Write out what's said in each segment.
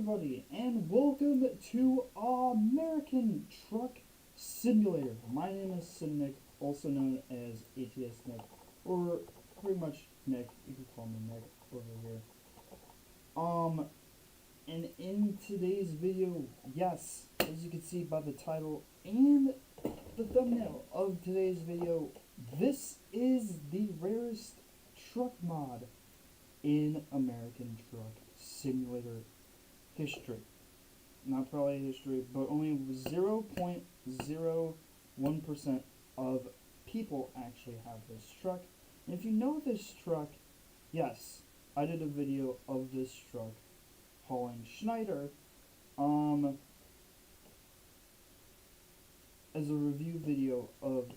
everybody, and welcome to American Truck Simulator. My name is Nick, also known as ATS Nick, or pretty much Nick. You can call me Nick over here. And in today's video, yes, as you can see by the title and the thumbnail of today's video, this is the rarest truck mod in American Truck Simulator history. Not probably history, but only 0.01% of people actually have this truck. And if you know this truck, yes, I did a video of this truck hauling Schneider as a review video of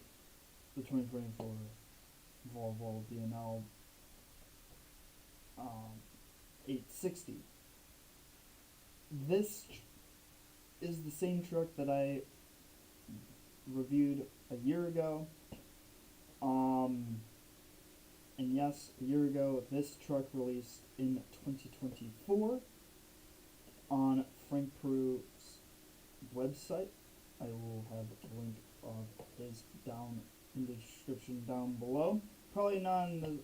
the 2024 Volvo VNL 860. This is the same truck that I reviewed a year ago. And yes, a year ago, this truck released in 2024 on Frank Peru's website. I will have a link of his down in the description down below. Probably not in the,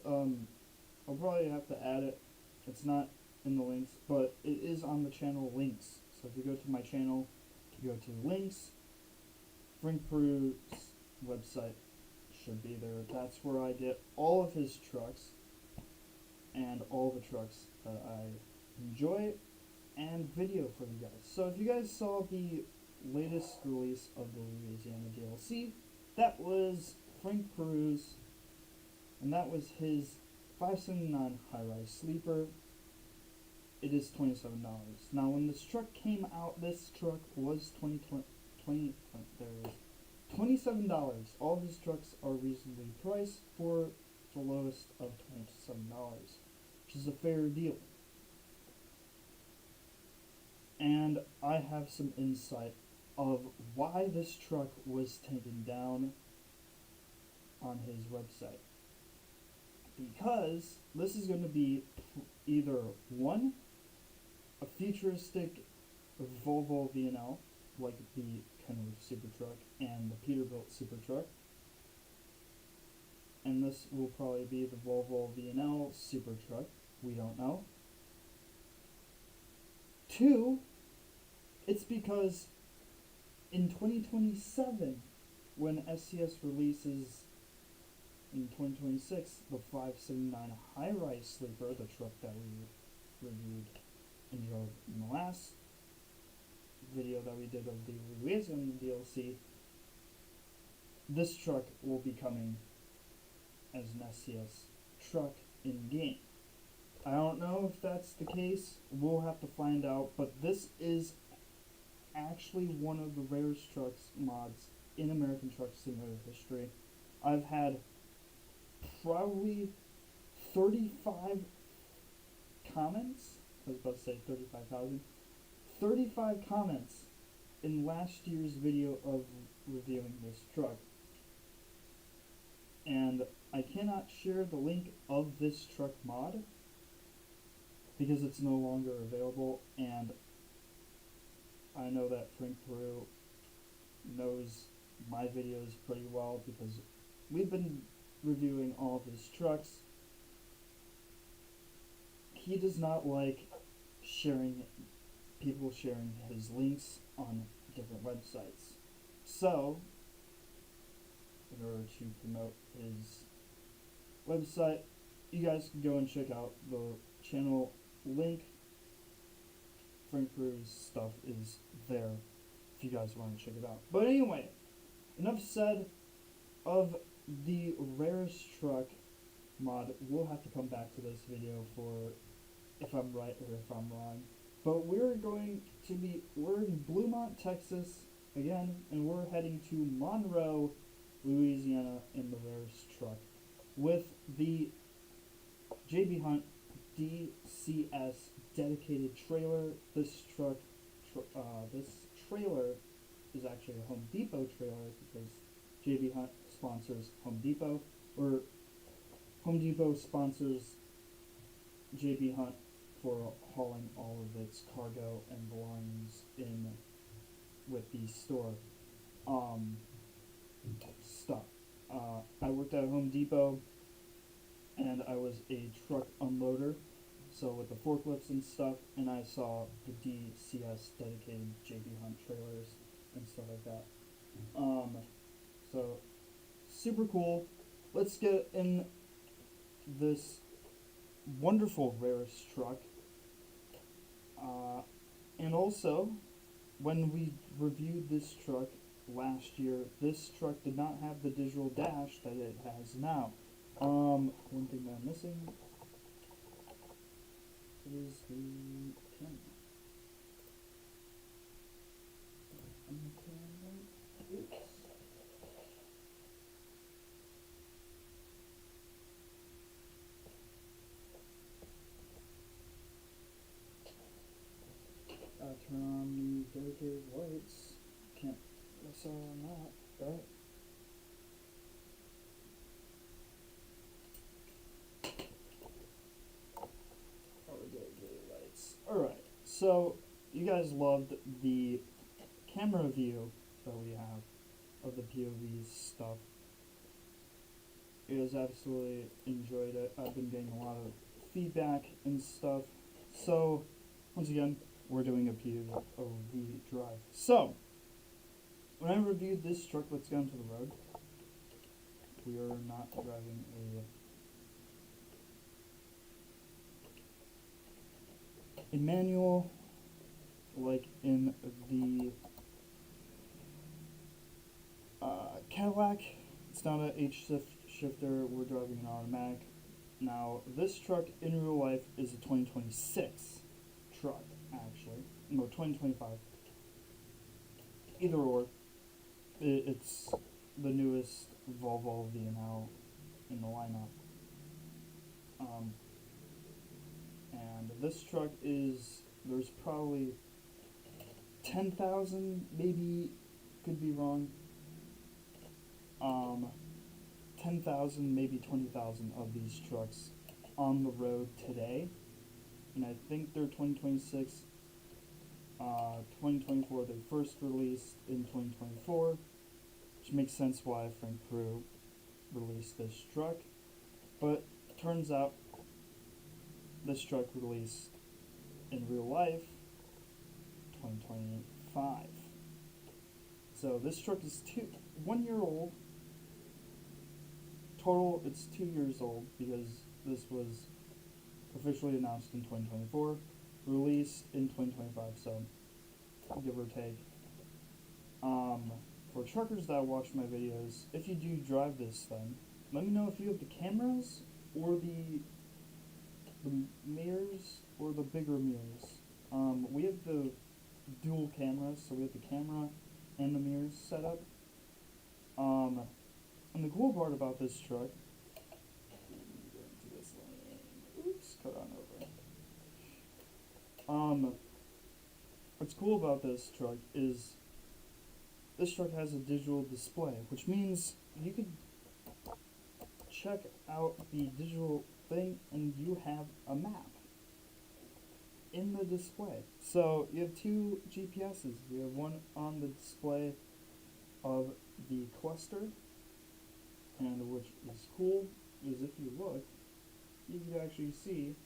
I'll probably have to add it. It's not in the links, but it is on the channel links. So if you go to my channel, you go to links, Frank Peru's website should be there. That's where I get all of his trucks and all the trucks that I enjoy and video for you guys. So if you guys saw the latest release of the Louisiana DLC, that was Frank Peru's, and that was his 579 high-rise sleeper. It is $27. Now, when this truck came out, this truck was $27. All of his trucks are reasonably priced for the lowest of $27, which is a fair deal. And I have some insight of why this truck was taken down on his website. Because this is going to be either one, a futuristic Volvo VNL, like the Kenworth Super Truck and the Peterbilt Super Truck, and this will probably be the Volvo VNL Super Truck, we don't know. Two, it's because in 2027, when SCS releases in 2026 the 579 high-rise sleeper, the truck that we reviewed and drove in the last video that we did of the Louisiana DLC, this truck will be coming as an SCS truck in-game. I don't know if that's the case, we'll have to find out, but this is actually one of the rarest trucks mods in American Truck Simulator history. I've had probably 35 comments, I was about to say 35,000, 35 comments in last year's video of reviewing this truck. And I cannot share the link of this truck mod because it's no longer available, and I know that Frank Peru knows my videos pretty well because we've been reviewing all of his trucks. He does not like people sharing his links on different websites. So, in order to promote his website, you guys can go and check out the channel link. Frank Peru's stuff is there if you guys want to check it out. But anyway, enough said of the rarest truck mod. We'll have to come back to this video for if I'm right or if I'm wrong. But we're in Bluemont, Texas again, and we're heading to Monroe, Louisiana in the rarest truck with the JB Hunt DCS dedicated trailer. This trailer is actually a Home Depot trailer because JB Hunt sponsors Home Depot, or Home Depot sponsors JB Hunt for hauling all of its cargo and belongings in with the store stuff. I worked at Home Depot, and I was a truck unloader, so with the forklifts and stuff, and I saw the DCS dedicated JB Hunt trailers and stuff like that. So super cool. Let's get in this wonderful Rarest truck. And also, when we reviewed this truck last year, this truck did not have the digital dash that it has now. One thing that I'm missing is the camera. Oops. Turn on the dedicated lights. Can't miss out on that, right? Dedicated lights. Alright, so you guys loved the camera view that we have of the POV stuff. You guys absolutely enjoyed it. I've been getting a lot of feedback and stuff. So, once again, we're doing a POV drive. So, when I reviewed this truck, let's get onto the road. We are not driving a manual like in the Cadillac. It's not an H shifter. We're driving an automatic. Now, this truck in real life is a 2026 truck, actually. No, 2025. Either or. It's the newest Volvo VNL in the lineup. And this truck is, there's probably 10,000, maybe, could be wrong, 10,000, maybe 20,000 of these trucks on the road today. And I think they're 2026, 2024, they first released in 2024, which makes sense why Frank Prue released this truck. But turns out this truck released in real life 2025. So this truck is 1 year old. Total, it's 2 years old because this was officially announced in 2024, released in 2025, so give or take. For truckers that watch my videos, if you do drive this thing, let me know if you have the cameras or the mirrors or the bigger mirrors. We have the dual cameras, so we have the camera and the mirrors set up. And the cool part about this truck, go into this lane. Oops, cut on over. What's cool about this truck is this truck has a digital display, which means you could check out the digital thing and you have a map in the display. So you have two GPSs. You have one on the display of the cluster, and which is cool is if you look, you can actually see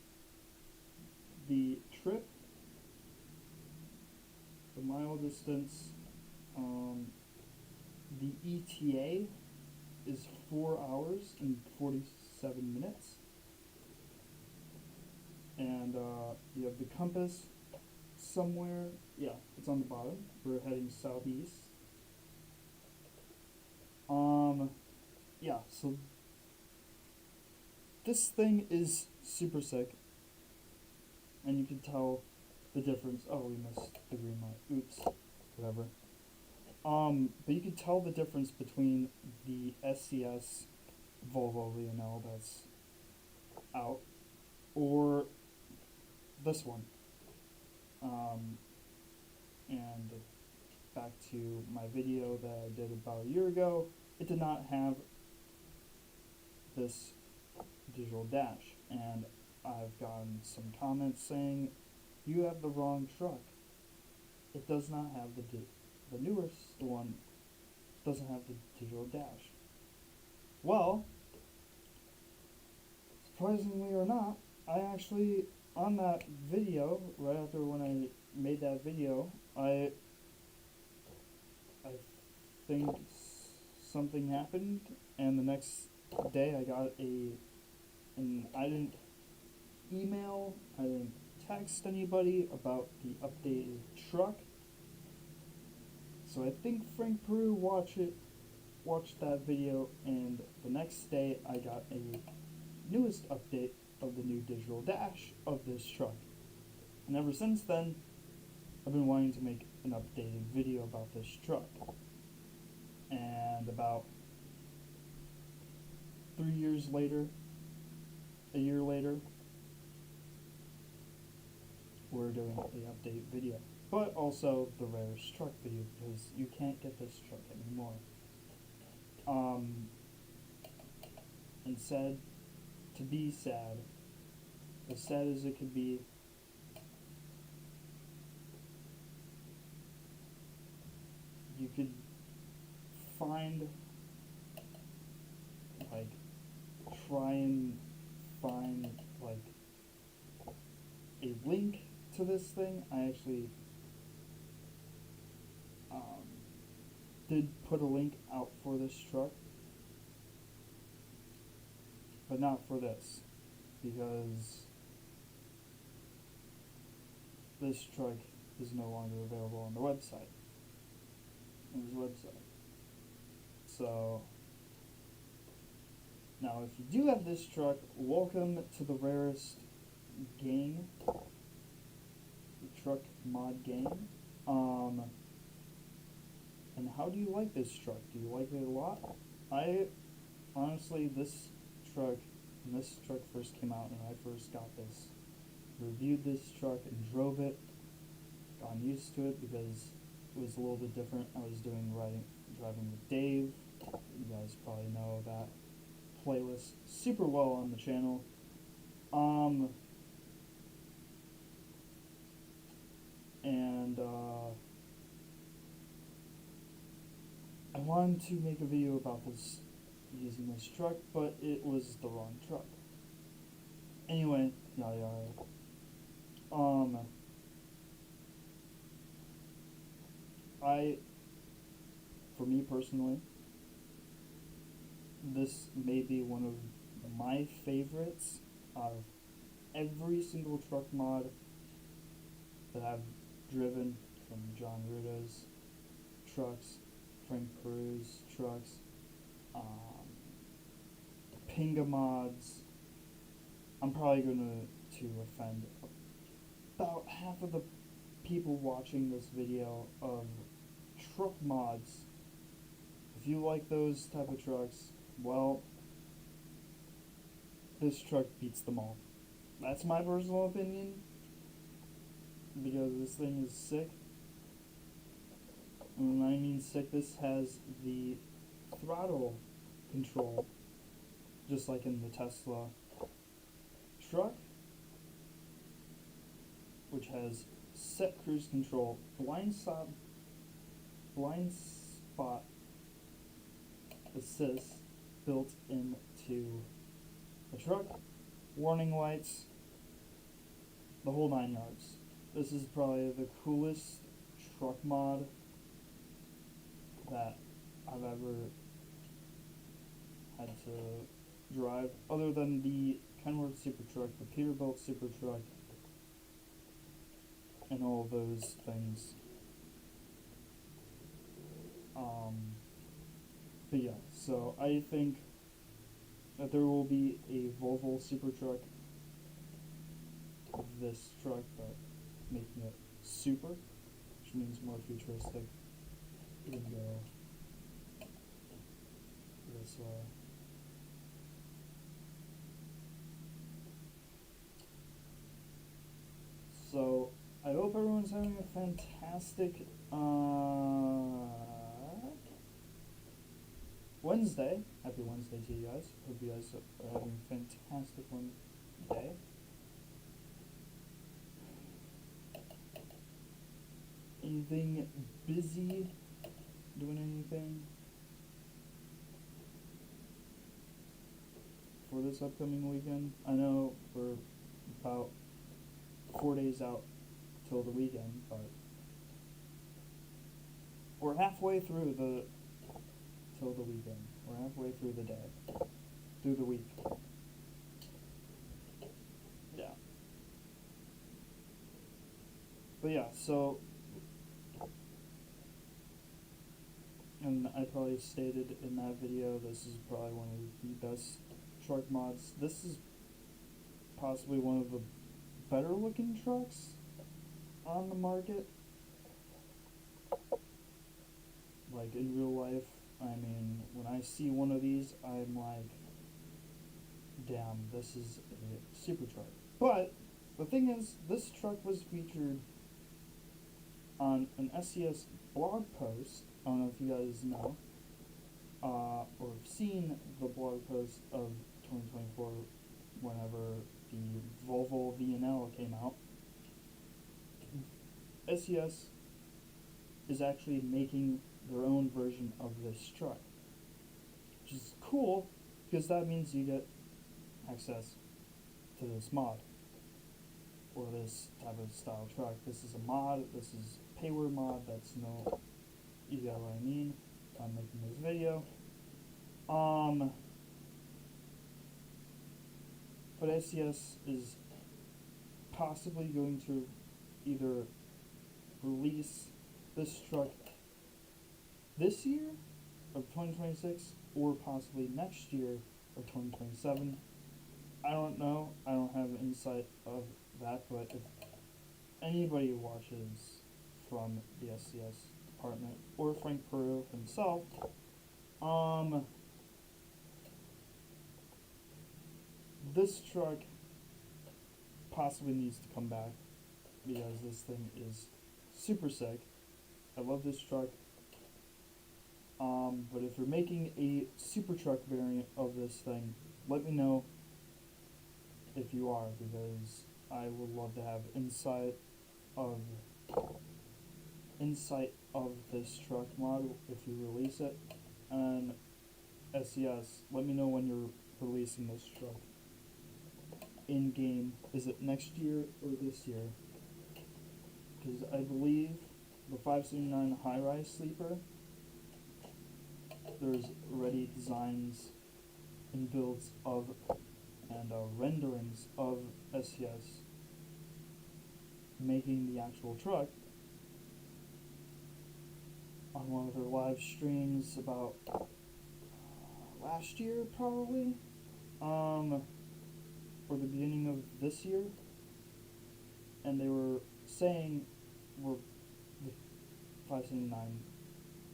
the trip, the mile distance. The ETA is 4 hours and 47 minutes. And you have the compass somewhere. Yeah, it's on the bottom. We're heading southeast. Yeah, so this thing is super sick. And you can tell the difference. Oh, we missed the green light. Oops. Whatever. But you can tell the difference between the SCS Volvo VNL that's out or this one. And back to my video that I did about a year ago, it did not have this digital dash, and I've gotten some comments saying, you have the wrong truck. It does not have the newest one doesn't have the digital dash. Well, surprisingly or not, I actually, on that video, right after when I made that video, I think something happened, and the next day I got and I didn't email, I didn't text anybody about the updated truck. So I think Frank Peru watched that video, and the next day I got a newest update of the new digital dash of this truck. And ever since then, I've been wanting to make an updated video about this truck. And about 3 years later, a year later, we're doing the update video. But also the Rarest Truck video, because you can't get this truck anymore. And sad to be sad, as sad as it could be, you could find, like, try and find, like, a link to this thing. I actually did put a link out for this truck, but not for this, because this truck is no longer available on the website. So now, if you do have this truck, welcome to the Rarest gang, the Truck Mod gang. And how do you like this truck? Do you like it a lot? I honestly, when this truck first came out and I first got this, reviewed this truck and drove it, got used to it because it was a little bit different. I was driving with Dave. You guys probably know that playlist super well on the channel. I wanted to make a video about this, using this truck, but it was the wrong truck. Anyway, for me personally, this may be one of my favorites out of every single truck mod that I've driven, from John Ruda's trucks, Frank Peru's trucks, Pinga mods. I'm probably going to offend about half of the people watching this video of truck mods. If you like those type of trucks, well, this truck beats them all. That's my personal opinion, because this thing is sick. And when I mean sick, this has the throttle control, just like in the Tesla truck, which has set cruise control, blind spot assist built into the truck, warning lights, the whole 9 yards. This is probably the coolest truck mod that I've ever had to drive, other than the Kenworth Super Truck, the Peterbilt Super Truck, and all those things. But yeah, so I think that there will be a Volvo Super Truck of this truck, but making it super, which means more futuristic. We can go this way. So I hope everyone's having a fantastic Wednesday. Happy Wednesday to you guys. Hope you guys are having a fantastic day. anything busy? Doing anything for this upcoming weekend? I know we're about 4 days out till the weekend, but we're halfway through till the weekend. We're halfway through the day, through the week. Yeah. But yeah, so, and I probably stated in that video, this is probably one of the best truck mods. This is possibly one of the better looking trucks on the market. Like in real life, I mean, when I see one of these, I'm like, damn, this is a super truck. But the thing is, this truck was featured on an SCS blog post. I don't know if you guys know or have seen the blog post of 2024 whenever the Volvo VNL came out. SCS is actually making their own version of this truck, which is cool because that means you get access to this mod or this type of style truck. This is a mod, this is a payware mod, that's no, you get what I mean. I'm making this video. But SCS is possibly going to either release this truck this year of 2026 or possibly next year of 2027. I don't know. I don't have insight of that, but if anybody watches from the SCS department or Frank Peru himself, this truck possibly needs to come back because this thing is super sick. I love this truck. But if you're making a super truck variant of this thing, let me know if you are, because I would love to have insight of this truck mod if you release it. And SCS, let me know when you're releasing this truck in game. Is it next year or this year? Because I believe the 579 high-rise sleeper, there's already designs and builds of and renderings of SCS making the actual truck on one of their live streams about last year probably, or the beginning of this year, and they were saying we're the 579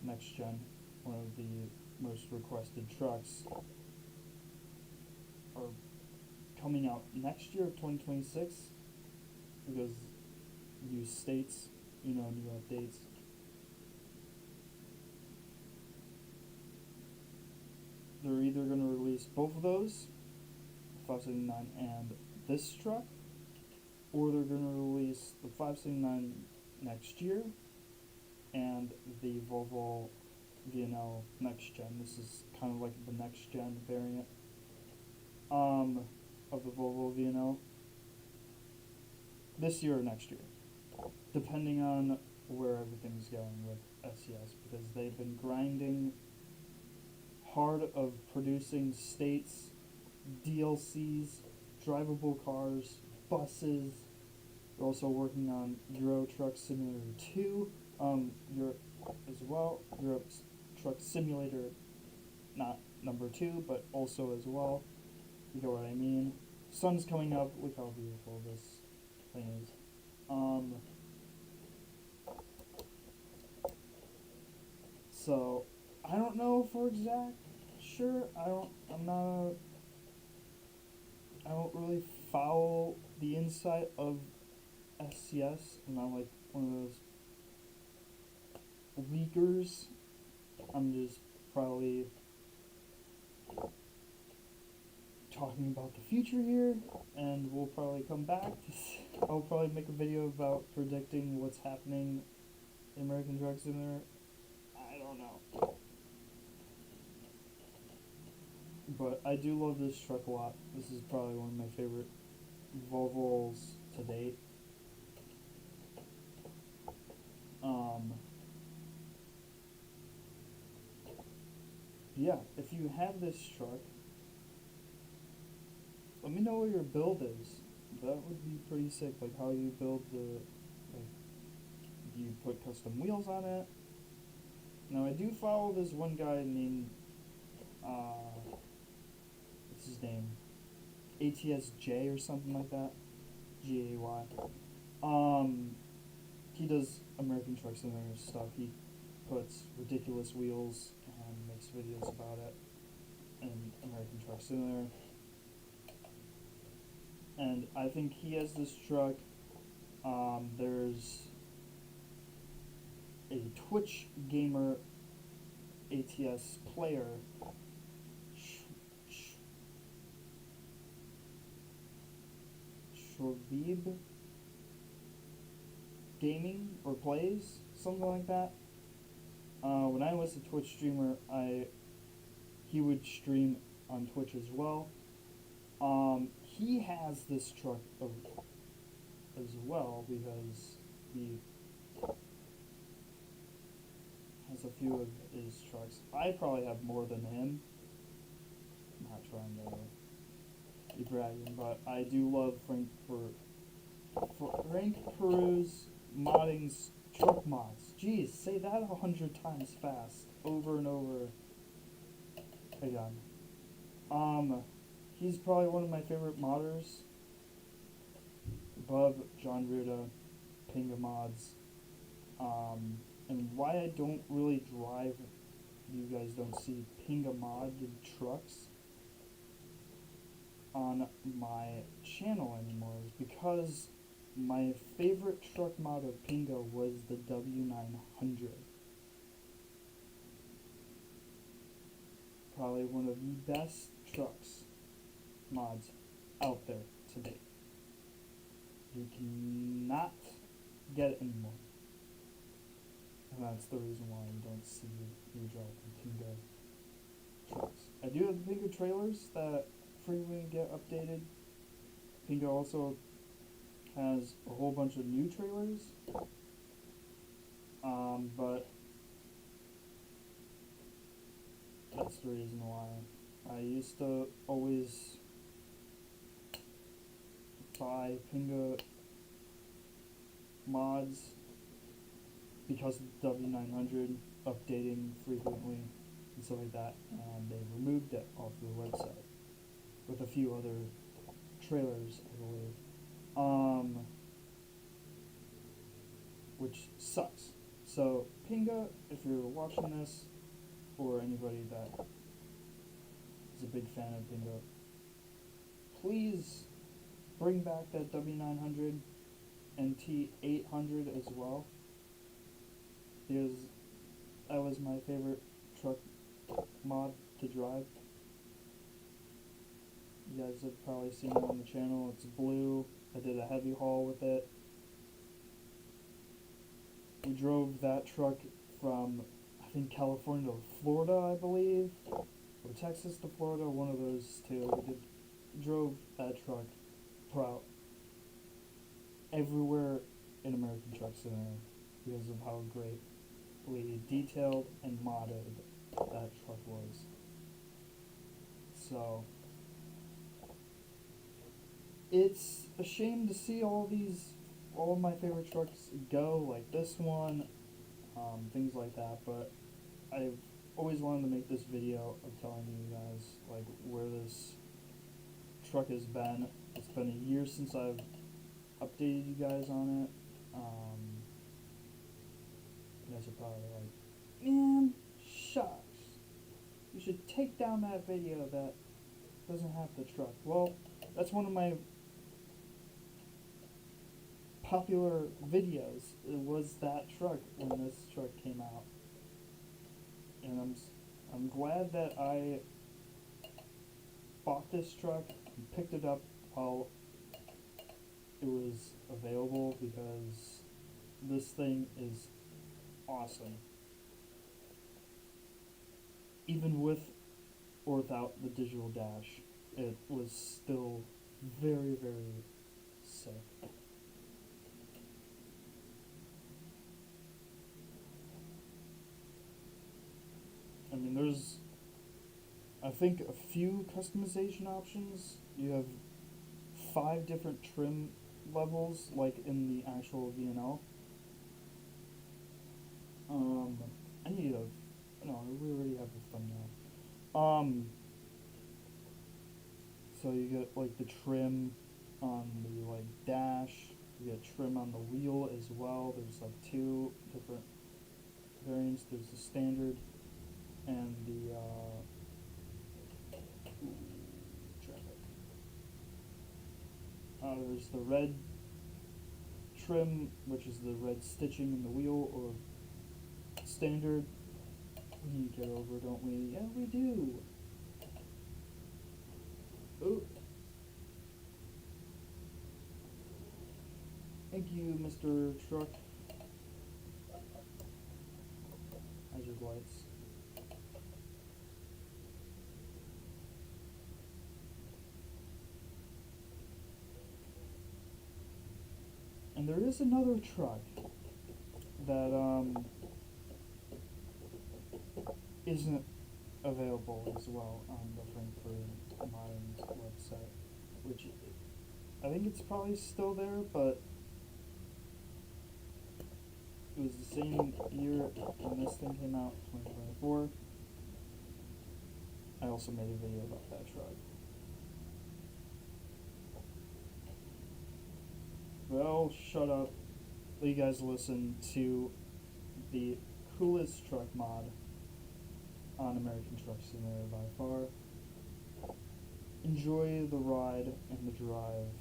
next gen, one of the most requested trucks, are coming out next year of 2026 because new states, new updates. They're either going to release both of those, 579 and this truck, or they're going to release the 579 next year and the Volvo VNL next gen. This is kind of like the next gen variant of the Volvo VNL this year or next year, depending on where everything's going with SCS, because they've been grinding hard of producing states, DLCs, drivable cars, buses. They're also working on Euro Truck Simulator 2, Europe as well, Europe's Truck Simulator, not number 2, but also as well. You know what I mean? Sun's coming up. Look how beautiful this thing is. So I don't know for sure. I don't really follow the inside of SCS. I'm not like one of those leakers. I'm just probably talking about the future here, and we'll probably come back. I'll probably make a video about predicting what's happening American Truck Simulator? I don't know. But I do love this truck a lot. This is probably one of my favorite Volvos to date. Yeah, if you have this truck, let me know what your build is. That would be pretty sick. Like how you build the, like, do you put custom wheels on it? Now I do follow this one guy named, what's his name? ATSJ or something like that. GAY. He does American Truck Simulator stuff. He puts ridiculous wheels and makes videos about it in American Truck Simulator. And I think he has this truck. There's a Twitch gamer ATS player, Shorvib Gaming or Plays, something like that. When I was a Twitch streamer, he would stream on Twitch as well. He has this truck as well because he has a few of his trucks. I probably have more than him. I'm not trying to be bragging, but I do love Frank Peru's modding's truck mods. Jeez, say that 100 times fast, over and over again. He's probably one of my favorite modders, above John Ruda, Pinga Mods. And why I don't really drive, you guys don't see Pinga modded trucks on my channel anymore is because my favorite truck mod of Pinga was the W900. Probably one of the best trucks mods out there today. You cannot get it anymore. And that's the reason why you don't see me driving Pinga trucks. I do have the Pinga trailers that frequently get updated. Pinga also has a whole bunch of new trailers. But that's the reason why. I used to always buy Pinga mods because of the W900 updating frequently and stuff like that, and they removed it off the website with a few other trailers, I believe, which sucks. So Pinga, if you're watching this, or anybody that is a big fan of Pinga, please bring back that W900 NT800 as well, because that was my favorite truck mod to drive. You guys have probably seen it on the channel. It's blue. I did a heavy haul with it. We drove that truck from, I think, California to Florida, I believe, or Texas to Florida, one of those two. We drove that truck throughout everywhere in American Truck Simulator because of how greatly detailed and modded that truck was. So it's a shame to see all of my favorite trucks go, like this one, things like that, but I've always wanted to make this video of telling you guys like where this truck has been. It's been a year since I've updated you guys on it. You guys are probably like, man, shucks, you should take down that video that doesn't have the truck. Well, that's one of my popular videos. It was that truck when this truck came out, and I'm glad that I bought this truck and picked it up while it was available, because this thing is awesome. Even with or without the digital dash, it was still very, very sick. I mean, there's, I think, a few customization options. You have 5 different trim levels, like in the actual VNL. Um, I need a, no, we already have the thumbnail. So you get like the trim on the like dash. You get trim on the wheel as well. There's like 2 different variants. There's the standard and the traffic. There's the red trim, which is the red stitching in the wheel, or standard. We need to get over, don't we? Yeah, we do. Oh. Thank you, Mr. Truck. Hazard lights. And there is another truck that isn't available as well on the Frankfurt Modern's website, which I think it's probably still there, but it was the same year when this thing came out, 2024. I also made a video about that truck. Well, shut up. Let you guys listen to the coolest truck mod on American Truck Simulator by far. Enjoy the ride and the drive.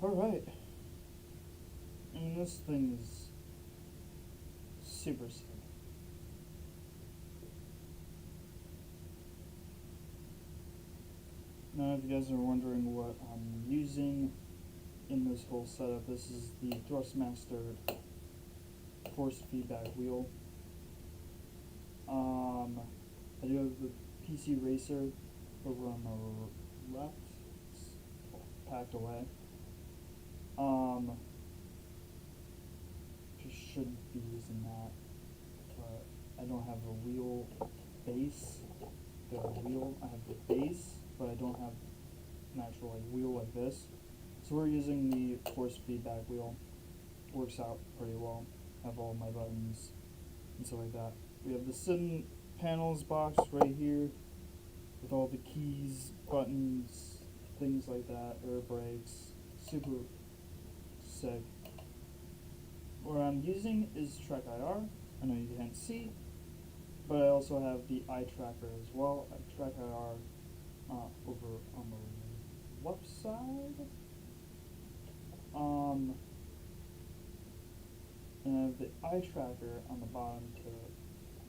Alright. I mean, this thing is super sick. Now, if you guys are wondering what I'm using in this whole setup, this is the Thrustmaster force feedback wheel. I do have the PC Racer over on the left. It's packed away. Just should be using that, but I don't have a wheel base. The wheel, I have the base, but I don't have an actual wheel like this. So we're using the force feedback wheel. Works out pretty well. Have all my buttons and stuff like that. We have the Sim panels box right here with all the keys, buttons, things like that, air brakes. Super sick. What I'm using is Track IR. I know you can't see, but I also have the eye tracker as well. Track IR over on the left side. And I have the eye tracker on the bottom to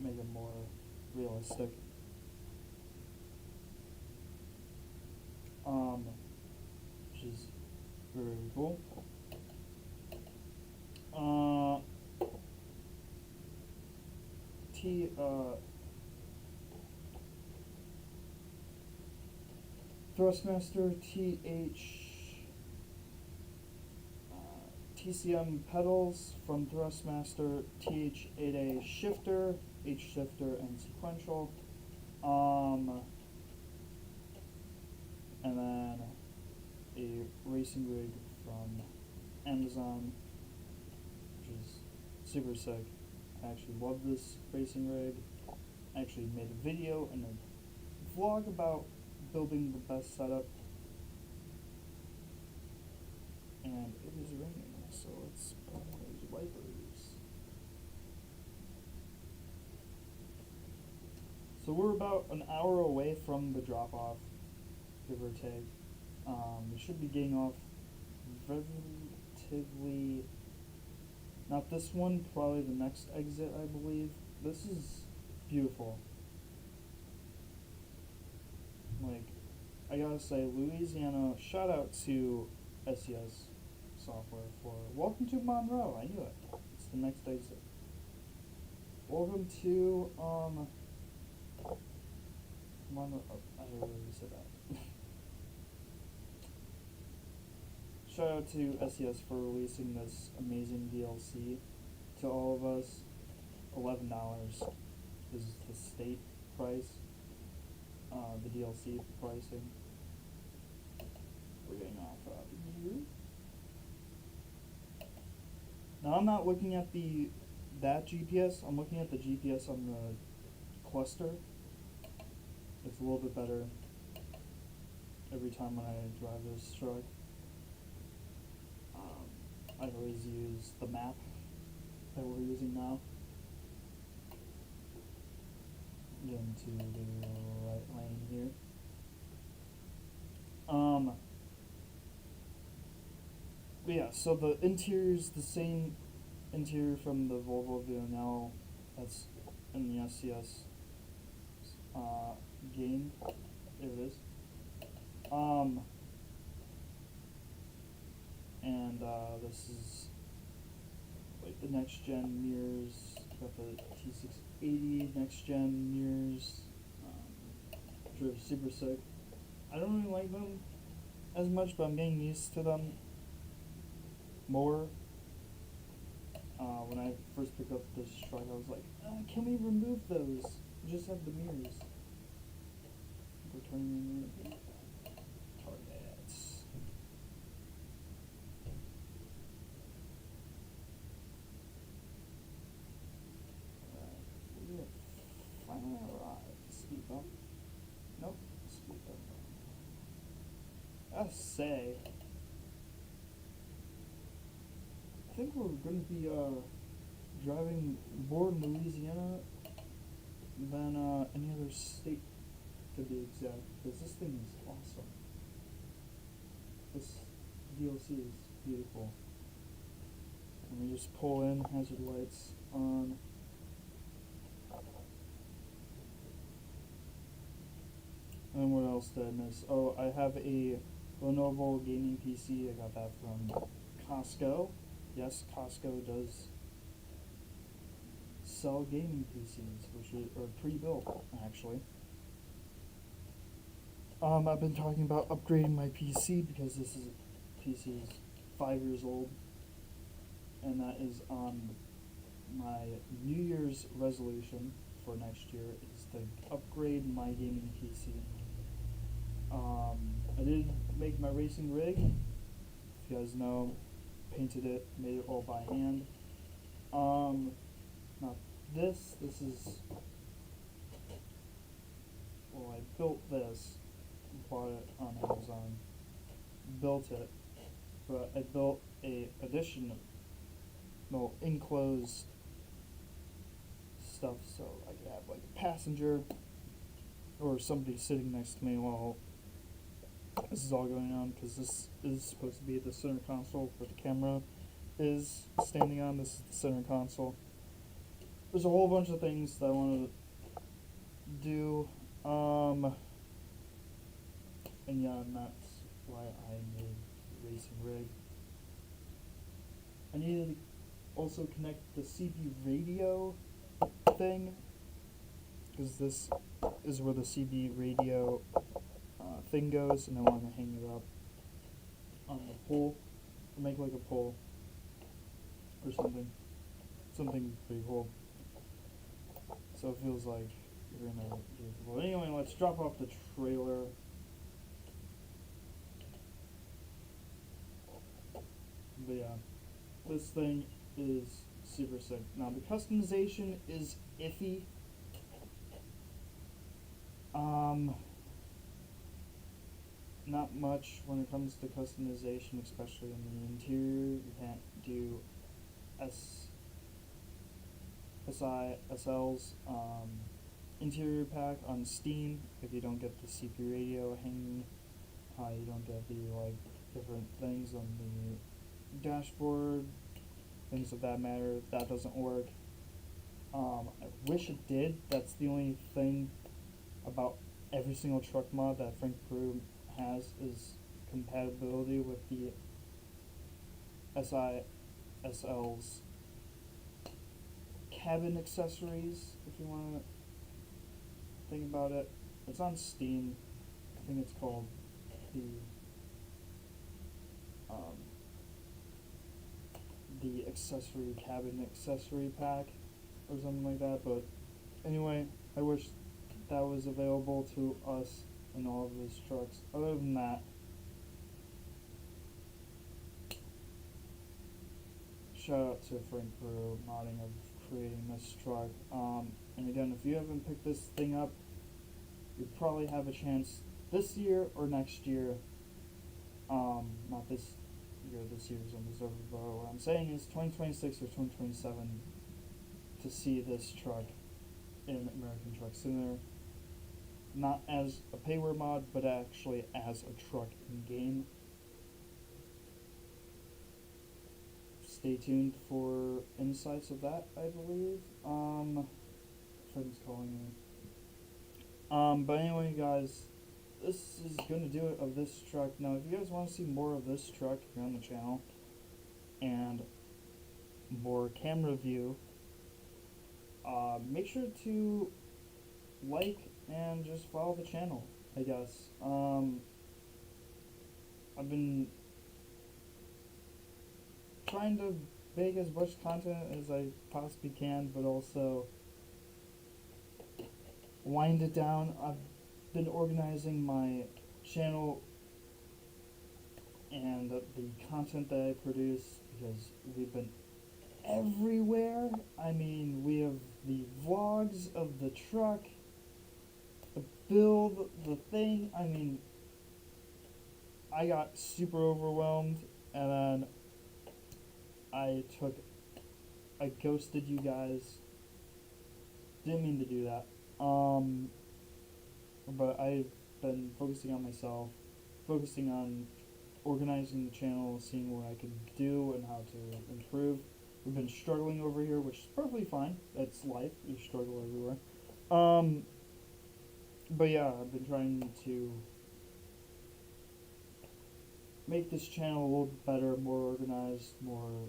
make it more realistic. Which is very cool. Thrustmaster TCM pedals from Thrustmaster, TH8A shifter, H shifter, and sequential. And then a racing rig from Amazon, which is super sick. I actually love this racing rig. I actually made a video and a vlog about building the best setup. And it is raining, so let's put on those wipers. So we're about an hour away from the drop-off, give or take. We should be getting off relatively, not this one, probably the next exit, I believe. This is beautiful. Like, I gotta say, Louisiana, shout out to SES software for welcome to Monroe. I knew it. It's the next exit. Welcome to Monroe. Oh, I already said that. Shout out to SES for releasing this amazing DLC to all of us. $11 is the state price. The DLC pricing. We're getting off here. Now I'm not looking at that GPS. I'm looking at the GPS on the cluster. It's a little bit better every time when I drive this truck. I always use the map that we're using now. Get into the right lane here. Yeah, so the interior's the same interior from the Volvo VNL that's in the SCS game. There it is. And this is like the next gen mirrors. Got the T680 next gen mirrors, which are super sick. I don't really like them as much, but I'm getting used to them more. When I first picked up this truck, I was like, can we remove those? Just have the mirrors. We're turning in here. Targets. We have finally arrived. Speed bump? Nope. Speed bump. I say, I think we're going to be driving more in Louisiana than any other state, to be exact, because this thing is awesome. This DLC is Beautiful. Let me just pull in hazard lights on. And what else did I miss? Oh, I have a Lenovo gaming PC. I got that from Costco. Yes, Costco does sell gaming PCs, which are pre-built, actually. I've been talking about upgrading my PC because this PC is 5 years old, and that is on my New Year's resolution for next year is to upgrade my gaming PC. I did make my racing rig. If you guys know, painted it, made it all by hand. Now this is, well, I built this, bought it on Amazon, built it, but I built a additional, enclosed stuff so I could have like a passenger or somebody sitting next to me while this is all going on, because this is supposed to be the center console where the camera is standing on. This is the center console. There's a whole bunch of things that I want to do, and yeah, and that's why I made the racing rig. I needed to also connect the CB radio thing, because this is where the CB radio thing goes, and I want to hang it up on a pole, or make like a pole or something pretty cool, so it feels like you're in a vehicle. But anyway, let's drop off the trailer. But yeah, this thing is super sick. Now the customization is iffy. Not much when it comes to customization, especially in the interior. You can't do SL's interior pack on Steam if you don't get the CP radio hanging. You don't get the like different things on the dashboard, things of that matter. That doesn't work. I wish it did. That's the only thing about every single truck mod that Frank Peru has is compatibility with the SL's cabin accessories, if you want to think about it. It's on Steam. I think it's called the accessory cabin accessory pack or something like that. But anyway, I wish that was available to us in all of his trucks. Other than that, shout out to Frank Peru modding of creating this truck. And again, if you haven't picked this thing up, you probably have a chance this year or next year. Not this year, this year's almost over, but what I'm saying is 2026 or 2027 to see this truck in American Truck Center. Not as a payware mod, but actually as a truck in game. Stay tuned for insights of that, I believe. Friend's calling me. But anyway, guys, this is gonna do it of this truck. Now, if you guys want to see more of this truck here on the channel and more camera view, make sure to like and just follow the channel, I guess. I've been trying to make as much content as I possibly can, but also wind it down. I've been organizing my channel and the content that I produce because we've been everywhere. I mean, we have the vlogs of the truck, the build, the thing. I mean, I got super overwhelmed, and then I ghosted you guys. Didn't mean to do that. But I've been focusing on myself, focusing on organizing the channel, seeing what I can do and how to improve. We've been struggling over here, which is perfectly fine. That's life. You struggle everywhere. But yeah, I've been trying to make this channel a little bit better, more organized, more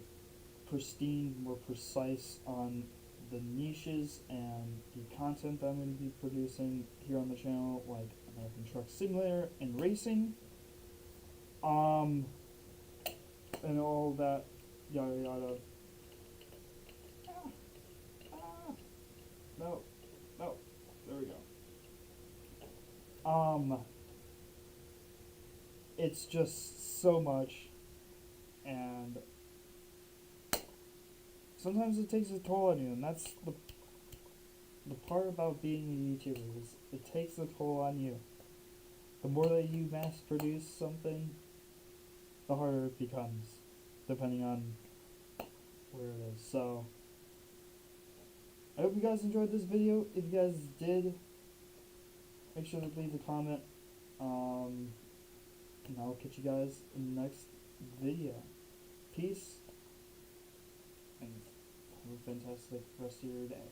pristine, more precise on the niches and the content that I'm going to be producing here on the channel, like American Truck Simulator and racing, and all that yada yada. No, there we go. It's just so much, and sometimes it takes a toll on you, and that's the part about being a YouTuber is it takes a toll on you. The more that you mass produce something, the harder it becomes, depending on where it is. So, I hope you guys enjoyed this video. If you guys did, make sure to leave a comment. And I'll catch you guys in the next video. Peace, and have a fantastic rest of your day.